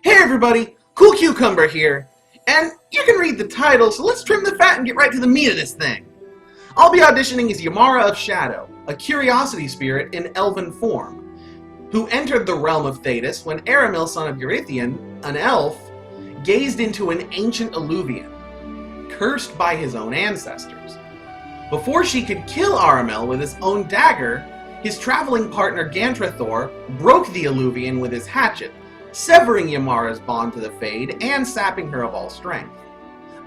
Hey everybody, Cool Cucumber here, and you can read the title, so let's trim the fat and get right to the meat of this thing. I'll be auditioning as Ymara of Shadow, a curiosity spirit in elven form, who entered the realm of Thedas when Amell, son of Eurythian, an elf, gazed into an ancient alluvion, cursed by his own ancestors. Before she could kill Amell with his own dagger, his traveling partner Ganth Rathore broke the alluvion with his hatchet, severing Ymara's bond to the Fade and sapping her of all strength.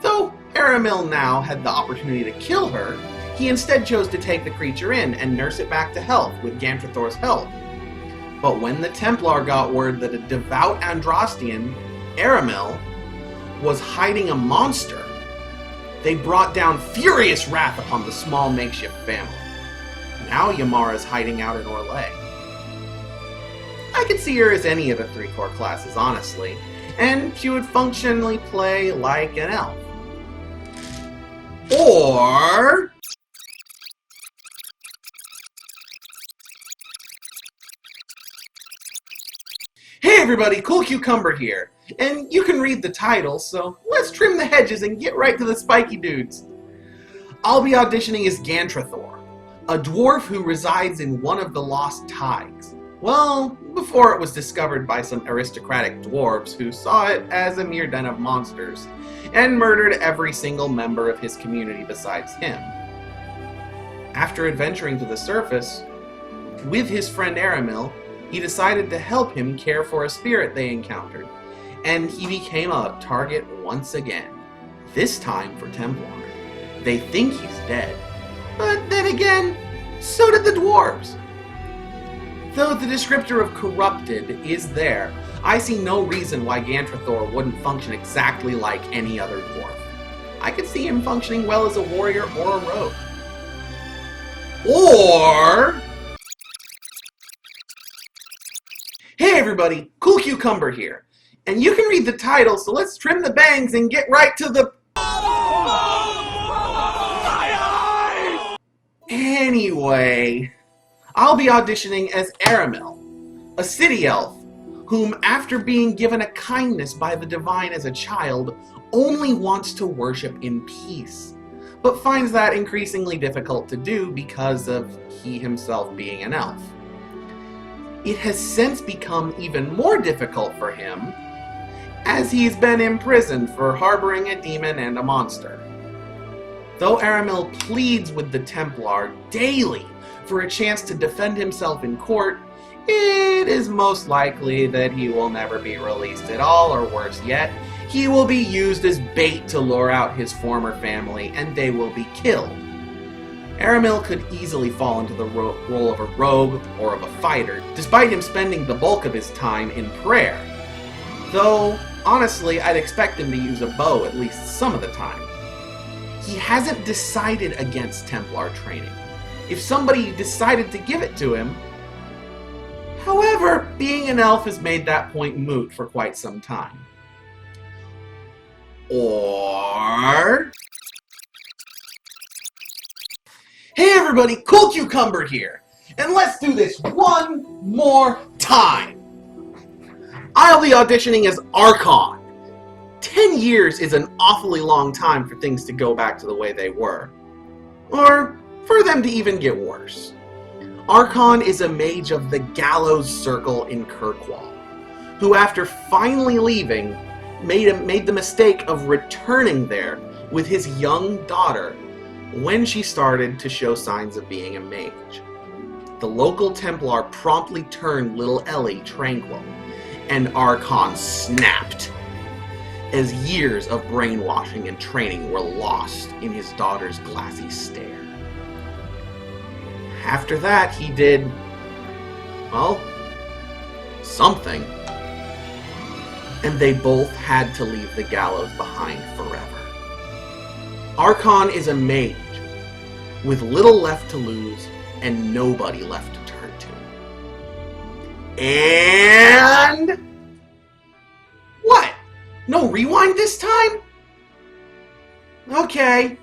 Though Amell now had the opportunity to kill her, he instead chose to take the creature in and nurse it back to health with Ganth Rathore's help. But when the Templar got word that a devout Andrastian, Amell, was hiding a monster, they brought down furious wrath upon the small makeshift family. Now Ymara's hiding out in Orlais. I could see her as any of the three core classes, honestly, and she would functionally play like an elf. Or... Hey everybody, Cool Cucumber here, and you can read the title, so let's trim the hedges and get right to the spiky dudes. I'll be auditioning as Ganth Rathore, a dwarf who resides in one of the Lost Tides. Well, before it was discovered by some aristocratic dwarves who saw it as a mere den of monsters, and murdered every single member of his community besides him. After adventuring to the surface, with his friend Amell, he decided to help him care for a spirit they encountered, and he became a target once again, this time for Templar. They think he's dead, but then again, so did the dwarves. Though the descriptor of corrupted is there, I see no reason why Ganth Rathore wouldn't function exactly like any other dwarf. I could see him functioning well as a warrior or a rogue. Or... Hey everybody, Cool Cucumber here, and you can read the title, so let's trim the bangs and get right to the... Anyway... I'll be auditioning as Amell, a city elf, whom, after being given a kindness by the divine as a child, only wants to worship in peace, but finds that increasingly difficult to do because of he himself being an elf. It has since become even more difficult for him, as he's been imprisoned for harboring a demon and a monster. Though Amell pleads with the Templar daily for a chance to defend himself in court, it is most likely that he will never be released at all, or worse yet, he will be used as bait to lure out his former family, and they will be killed. Amell could easily fall into the role of a rogue or of a fighter, despite him spending the bulk of his time in prayer. Though, honestly, I'd expect him to use a bow at least some of the time. He hasn't decided against Templar training, if somebody decided to give it to him. However, being an elf has made that point moot for quite some time. Or... Hey everybody, Cool Cucumber here, and let's do this one more time! I'll be auditioning as Archon. 10 years is an awfully long time for things to go back to the way they were. Or for them to even get worse. Archon is a mage of the Gallows Circle in Kirkwall, who after finally leaving, made the mistake of returning there with his young daughter when she started to show signs of being a mage. The local Templar promptly turned little Ellie tranquil, and Archon snapped, as years of brainwashing and training were lost in his daughter's glassy stare. After that, he did, well, something. And they both had to leave the gallows behind forever. Archon is a mage, with little left to lose and nobody left to turn to. And... what? No rewind this time? Okay.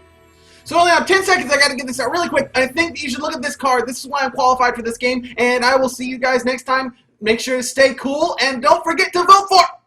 So I only have 10 seconds, I gotta get this out really quick. I think you should look at this card. This is why I'm qualified for this game, and I will see you guys next time. Make sure to stay cool, and don't forget to vote for...